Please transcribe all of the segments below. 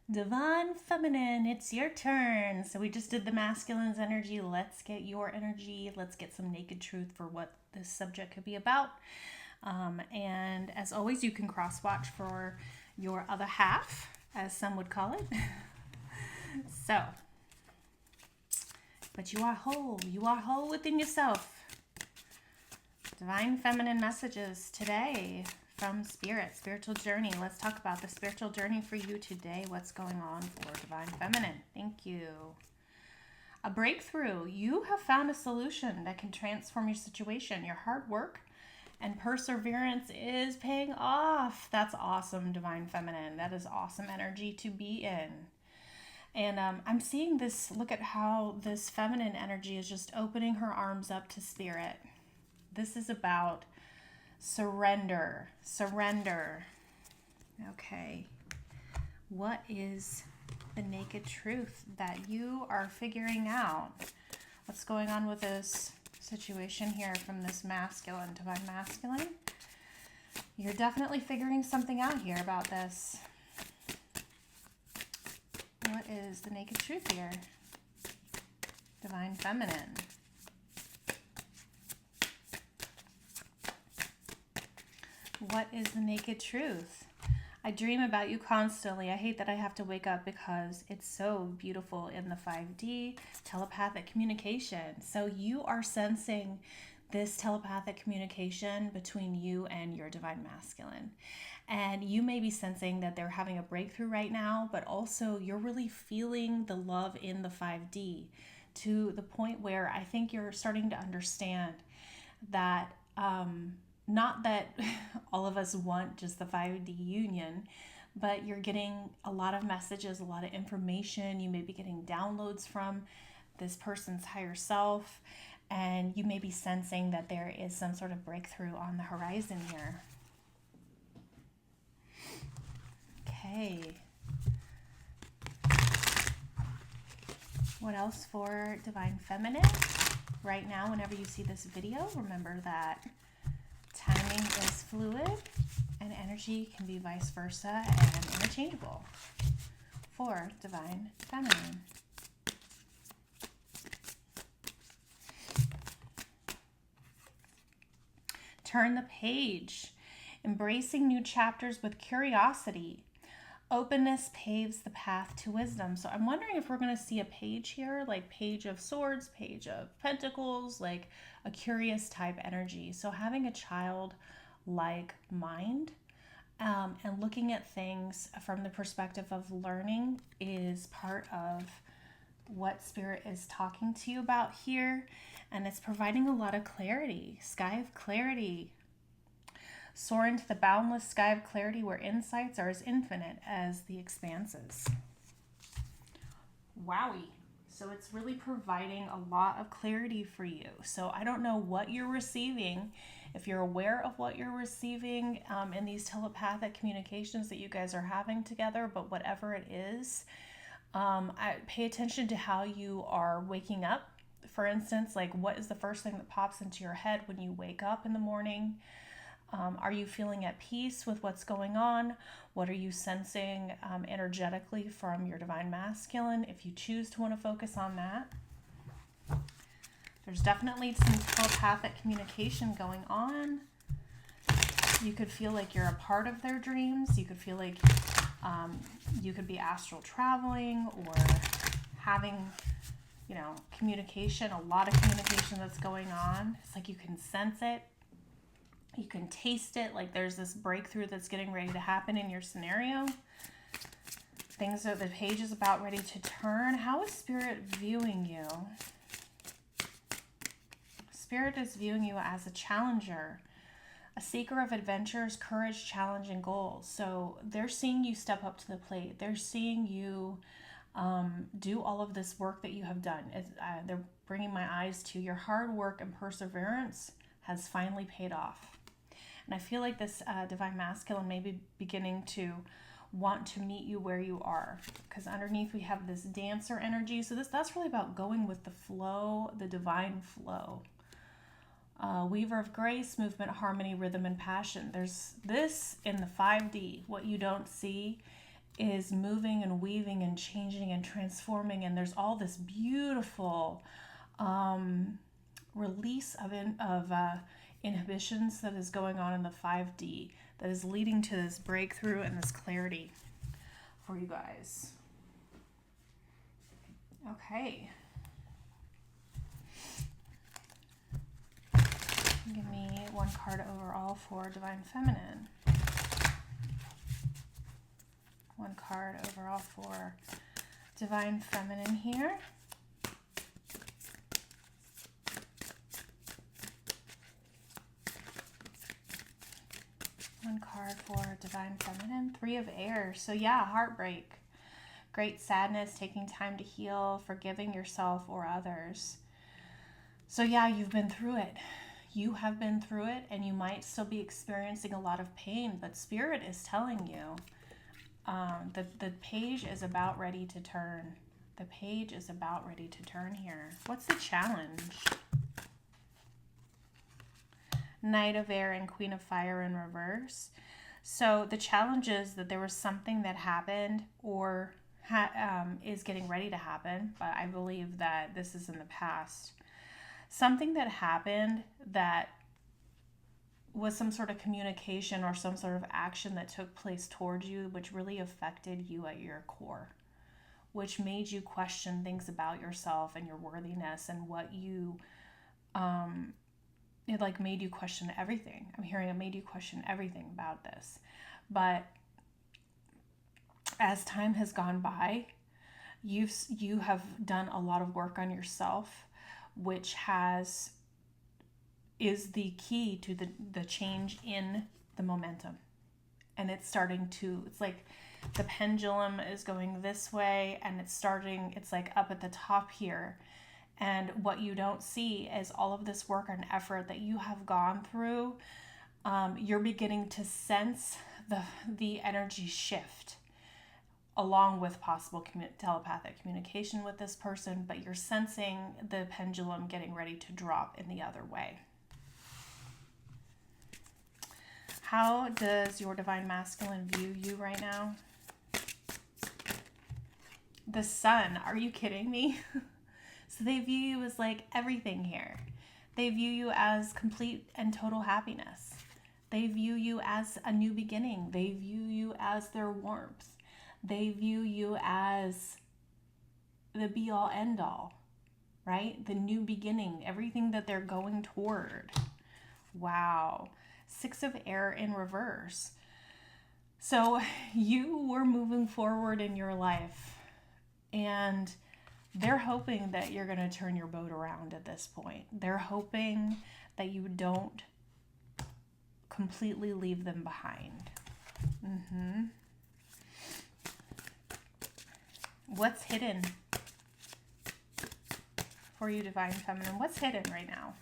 Divine Feminine, it's your turn. So we just did the masculine's energy. Let's get your energy. Let's get some naked truth for what this subject could be about. And as always, you can cross watch for your other half, as some would call it. So, but you are whole. You are whole within yourself. Divine Feminine messages today from Spirit, spiritual journey. Let's talk about the spiritual journey for you today. What's going on for Divine Feminine? Thank you. A breakthrough. You have found a solution that can transform your situation. Your hard work and perseverance is paying off. That's awesome, Divine Feminine. That is awesome energy to be in. And I'm seeing this, look at how this feminine energy is just opening her arms up to Spirit. This is about surrender. Surrender. Okay. What is the naked truth that you are figuring out? What's going on with this situation here from this masculine, divine masculine? You're definitely figuring something out here about this. What is the naked truth here? Divine feminine. What is the naked truth? I dream about you constantly. I hate that I have to wake up because it's so beautiful in the 5D telepathic communication. So you are sensing this telepathic communication between you and your divine masculine. And you may be sensing that they're having a breakthrough right now, but also you're really feeling the love in the 5D to the point where I think you're starting to understand that not that all of us want just the 5D union, but you're getting a lot of messages, a lot of information. You may be getting downloads from this person's higher self, and you may be sensing that there is some sort of breakthrough on the horizon here. Okay. What else for Divine Feminine? Right now, whenever you see this video, remember that timing is fluid and energy can be vice versa and interchangeable for Divine Feminine. Turn the page. Embracing new chapters with curiosity. Openness paves the path to wisdom. So I'm wondering if we're going to see a page here, like Page of Swords, Page of Pentacles, like a curious type energy. So having a child-like mind and looking at things from the perspective of learning is part of what Spirit is talking to you about here. And it's providing a lot of clarity, sky of clarity. Soar into the boundless sky of clarity where insights are as infinite as the expanses. Wowie. So it's really providing a lot of clarity for you. So I don't know what you're receiving, if you're aware of what you're receiving in these telepathic communications that you guys are having together, but whatever it is, I pay attention to how you are waking up. For instance, like what is the first thing that pops into your head when you wake up in the morning? Are you feeling at peace with what's going on? What are you sensing energetically from your divine masculine? If you choose to want to focus on that. There's definitely some telepathic communication going on. You could feel like you're a part of their dreams. You could feel like you could be astral traveling or having, communication, a lot of communication that's going on. It's like you can sense it. You can taste it, like there's this breakthrough that's getting ready to happen in your scenario. The page is about ready to turn. How is Spirit viewing you? Spirit is viewing you as a challenger, a seeker of adventures, courage, challenge, and goals. So they're seeing you step up to the plate. They're seeing you do all of this work that you have done. They're bringing my eyes to your hard work and perseverance has finally paid off. And I feel like this divine masculine may be beginning to want to meet you where you are, because underneath we have this dancer energy. So that's really about going with the flow, the divine flow. Weaver of grace, movement, harmony, rhythm, and passion. There's this in the 5D. What you don't see is moving and weaving and changing and transforming, and there's all this beautiful release of inhibitions that is going on in the 5D that is leading to this breakthrough and this clarity for you guys. Okay. Give me one card overall for Divine Feminine. One card overall for Divine Feminine here. One card for Divine Feminine. 3 of Air. So yeah, heartbreak. Great sadness, taking time to heal, forgiving yourself or others. So yeah, you've been through it. You have been through it, and you might still be experiencing a lot of pain, but Spirit is telling you that the page is about ready to turn. The page is about ready to turn here. What's the challenge? Knight of Air and Queen of Fire in reverse. So the challenge is that there was something that happened or is getting ready to happen, but I believe that this is in the past. Something that happened that was some sort of communication or some sort of action that took place towards you, which really affected you at your core, which made you question things about yourself and your worthiness and what you, it like made you question everything. I'm hearing it made you question everything about this. But as time has gone by, you have done a lot of work on yourself, which is the key to the change in the momentum. And it's like the pendulum is going this way, and it's like up at the top here. And what you don't see is all of this work and effort that you have gone through. You're beginning to sense the energy shift, along with possible telepathic communication with this person, but you're sensing the pendulum getting ready to drop in the other way. How does your Divine Masculine view you right now? The Sun. Are you kidding me? So they view you as like everything here. They view you as complete and total happiness. They view you as a new beginning. They view you as their warmth. They view you as the be-all, end-all, right? The new beginning, everything that they're going toward. Wow. 6 of Air in reverse. So you were moving forward in your life, and they're hoping that you're going to turn your boat around at this point. They're hoping that you don't completely leave them behind. What's hidden for you, Divine Feminine? What's hidden right now?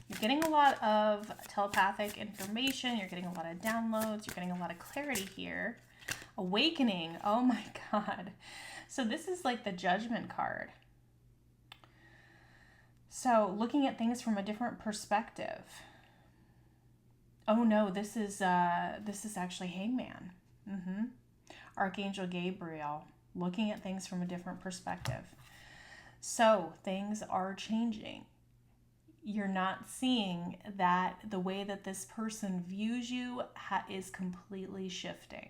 You're getting a lot of telepathic information. You're getting a lot of downloads. You're getting a lot of clarity here. Awakening. Oh my God. So this is like the Judgment card. So looking at things from a different perspective. Oh no, this is actually Hangman. Archangel Gabriel. Looking at things from a different perspective. So things are changing. You're not seeing that the way that this person views you is completely shifting.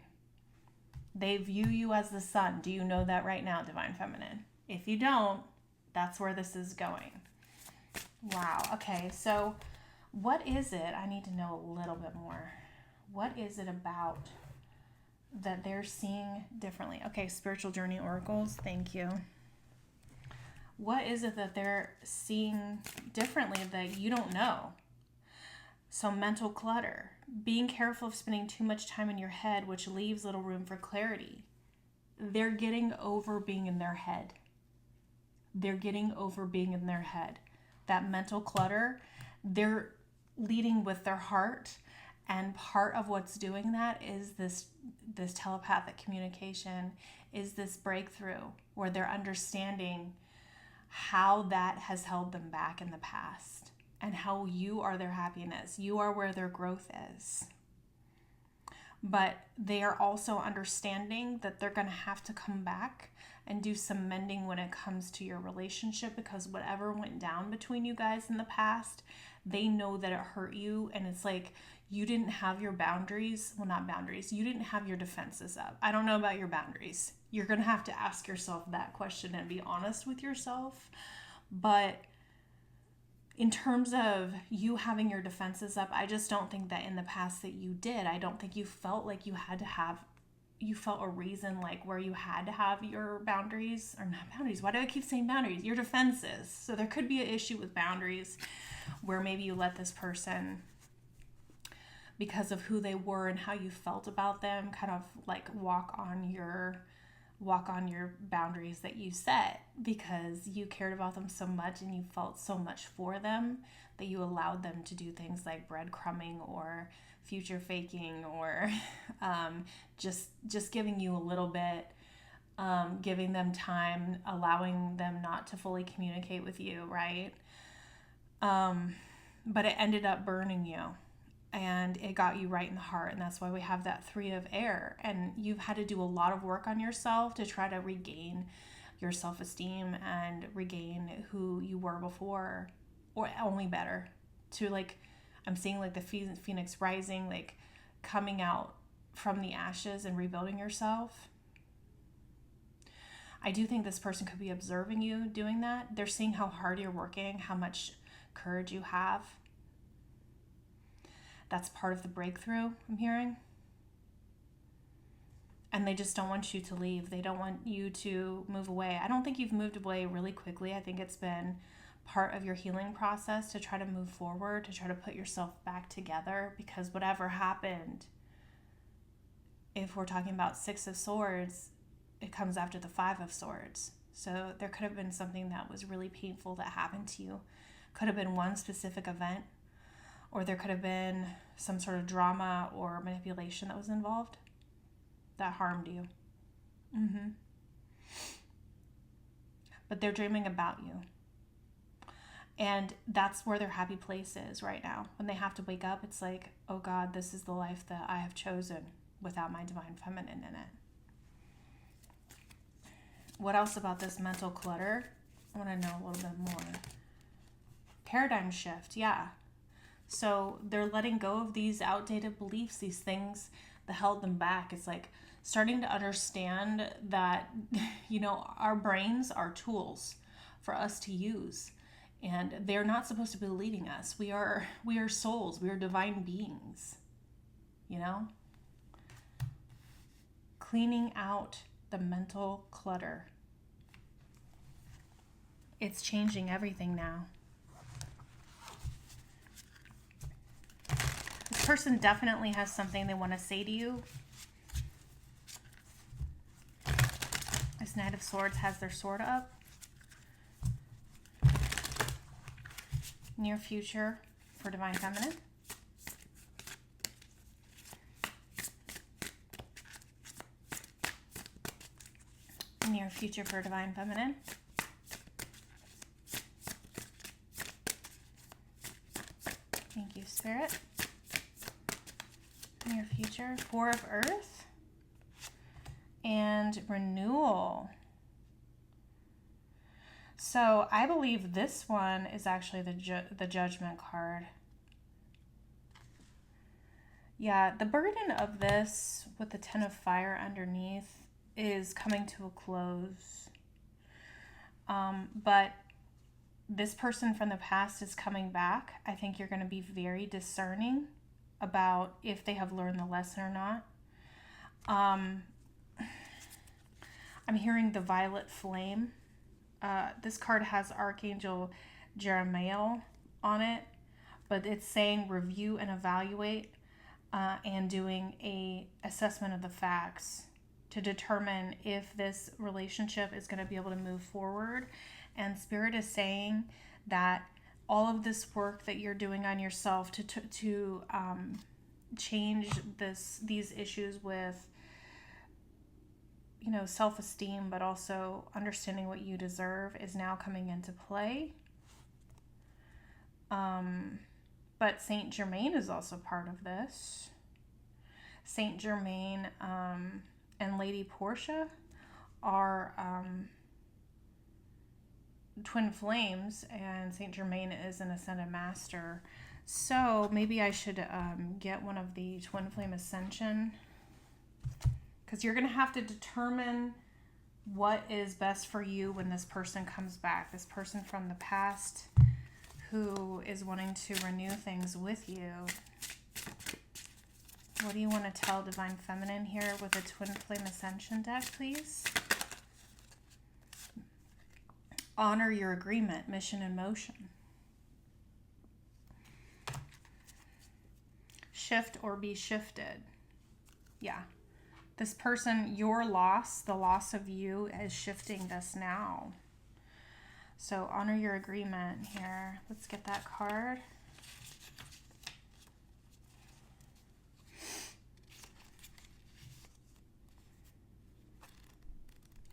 They view you as the sun. Do you know that right now, Divine Feminine? If you don't, that's where this is going. Wow. Okay, so what is it? I need to know a little bit more. What is it about that they're seeing differently? Okay, Spiritual Journey Oracles, thank you. What is it that they're seeing differently that you don't know? So mental clutter, being careful of spending too much time in your head, which leaves little room for clarity. They're getting over being in their head. They're getting over being in their head. That mental clutter, they're leading with their heart. And part of what's doing that is this telepathic communication, is this breakthrough where they're understanding how that has held them back in the past and how you are their happiness. You are where their growth is. but they are also understanding that they're going to have to come back and do some mending when it comes to your relationship, because whatever went down between you guys in the past, they know that it hurt you. And it's like you didn't have your boundaries. Well, not boundaries. You didn't have your defenses up. I don't know about your boundaries. You're going to have to ask yourself that question and be honest with yourself. But in terms of you having your defenses up, I just don't think that in the past that you did. I don't think you felt like you felt a reason like where you had to have your boundaries, or not boundaries. Why do I keep saying boundaries? Your defenses. So there could be an issue with boundaries where maybe you let this person, because of who they were and how you felt about them, kind of like walk on your boundaries that you set, because you cared about them so much and you felt so much for them that you allowed them to do things like breadcrumbing or future faking, or just giving you a little bit, giving them time, allowing them not to fully communicate with you, right? But it ended up burning you, and it got you right in the heart. And that's why we have that 3 of air. And you've had to do a lot of work on yourself to try to regain your self-esteem and regain who you were before, or only better. To like, I'm seeing like the phoenix rising, like coming out from the ashes and rebuilding yourself. I do think this person could be observing you doing that. They're seeing how hard you're working, how much courage you have. That's part of the breakthrough I'm hearing. And they just don't want you to leave. They don't want you to move away. I don't think you've moved away really quickly. I think it's been part of your healing process to try to move forward, to try to put yourself back together, because whatever happened, if we're talking about 6 of swords, it comes after the 5 of swords. So there could have been something that was really painful that happened to you. Could have been one specific event, or there could have been some sort of drama or manipulation that was involved that harmed you. But they're dreaming about you. And that's where their happy place is right now. When they have to wake up, it's like, oh God, this is the life that I have chosen without my divine feminine in it. What else about this mental clutter? I want to know a little bit more. Paradigm shift, yeah. So they're letting go of these outdated beliefs, these things that held them back. It's like starting to understand that, our brains are tools for us to use. And they're not supposed to be leading us. We are souls. We are divine beings. Cleaning out the mental clutter. It's changing everything now. This person definitely has something they want to say to you. This Knight of Swords has their sword up. Near future for divine feminine. Near future for divine feminine. Thank you, Spirit. Near future, 4 of Earth. And renewal. So I believe this one is actually the Judgment card. Yeah, the burden of this with the 10 of Fire underneath is coming to a close. But this person from the past is coming back. I think you're going to be very discerning about if they have learned the lesson or not. I'm hearing the Violet Flame. This card has Archangel Jeremiah on it, but it's saying review and evaluate and doing a assessment of the facts to determine if this relationship is going to be able to move forward. And Spirit is saying that all of this work that you're doing on yourself to change these issues with self-esteem, but also understanding what you deserve is now coming into play. But Saint Germain is also part of this. Saint Germain and Lady Portia are twin flames, and Saint Germain is an ascended master. So maybe I should get one of the twin flame ascension, because you're going to have to determine what is best for you when this person comes back. This person from the past who is wanting to renew things with you. What do you want to tell Divine Feminine here with a twin flame ascension deck, please? Honor your agreement, mission and motion. Shift or be shifted. Yeah. This person, your loss, the loss of you, is shifting this now. So honor your agreement here. Let's get that card.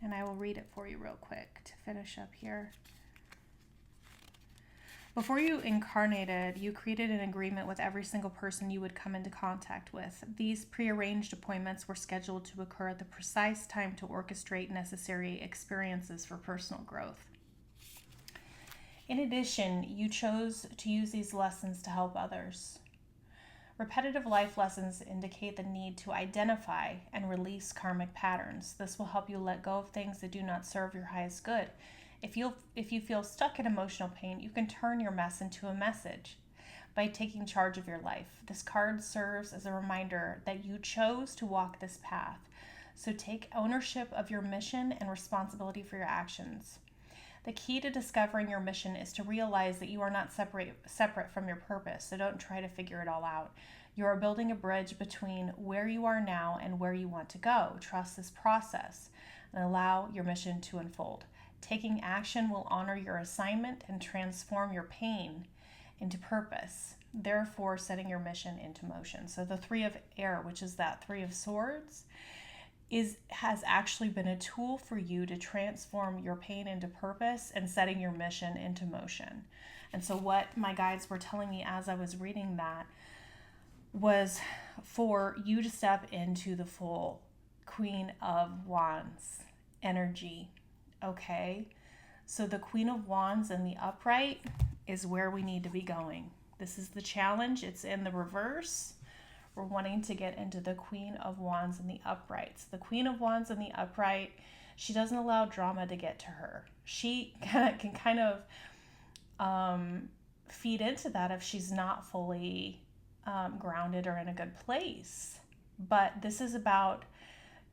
And I will read it for you real quick to finish up here. Before you incarnated, you created an agreement with every single person you would come into contact with. These prearranged appointments were scheduled to occur at the precise time to orchestrate necessary experiences for personal growth. In addition, you chose to use these lessons to help others. Repetitive life lessons indicate the need to identify and release karmic patterns. This will help you let go of things that do not serve your highest good. If you feel stuck in emotional pain, you can turn your mess into a message by taking charge of your life. This card serves as a reminder that you chose to walk this path. So take ownership of your mission and responsibility for your actions. The key to discovering your mission is to realize that you are not separate from your purpose, so don't try to figure it all out. You are building a bridge between where you are now and where you want to go. Trust this process and allow your mission to unfold. Taking action will honor your assignment and transform your pain into purpose, therefore setting your mission into motion. So the Three of Air, which is that Three of Swords, has actually been a tool for you to transform your pain into purpose and setting your mission into motion. And so what my guides were telling me as I was reading that was for you to step into the full Queen of Wands energy. Okay, so the Queen of Wands in the upright is where we need to be going. This is the challenge. It's in the reverse. We're wanting to get into the Queen of Wands in the upright. So the Queen of Wands in the upright, she doesn't allow drama to get to her. She can kind of feed into that if she's not fully grounded or in a good place. But this is about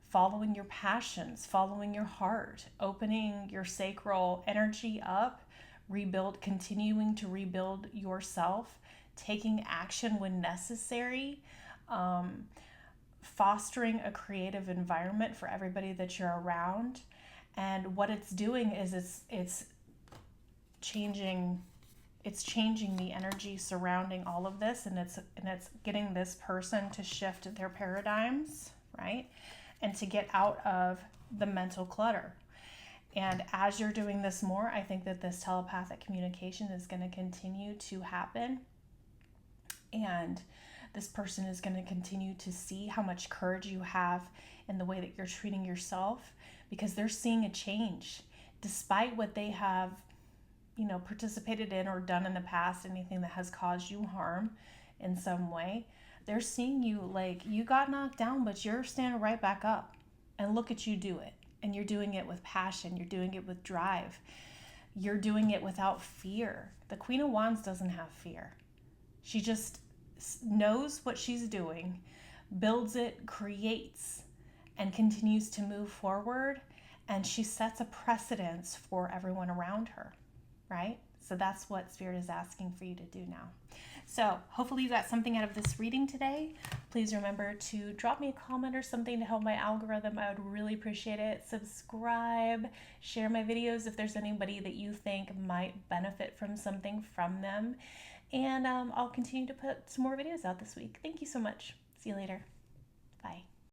following your passions, following your heart, opening your sacral energy up, continuing to rebuild yourself, taking action when necessary, fostering a creative environment for everybody that you're around. And what it's doing is it's changing the energy surrounding all of this, and it's getting this person to shift their paradigms, right? And to get out of the mental clutter. And as you're doing this more, I think that this telepathic communication is going to continue to happen. And this person is going to continue to see how much courage you have in the way that you're treating yourself, because they're seeing a change despite what they have, participated in or done in the past, anything that has caused you harm in some way. They're seeing you like you got knocked down, but you're standing right back up, and look at you do it. And you're doing it with passion. You're doing it with drive. You're doing it without fear. The Queen of Wands doesn't have fear. She just knows what she's doing, builds it, creates, and continues to move forward. And she sets a precedence for everyone around her, right? So that's what Spirit is asking for you to do now. So hopefully you got something out of this reading today. Please remember to drop me a comment or something to help my algorithm. I would really appreciate it. Subscribe, share my videos if there's anybody that you think might benefit from something from them. And I'll continue to put some more videos out this week. Thank you so much. See you later. Bye.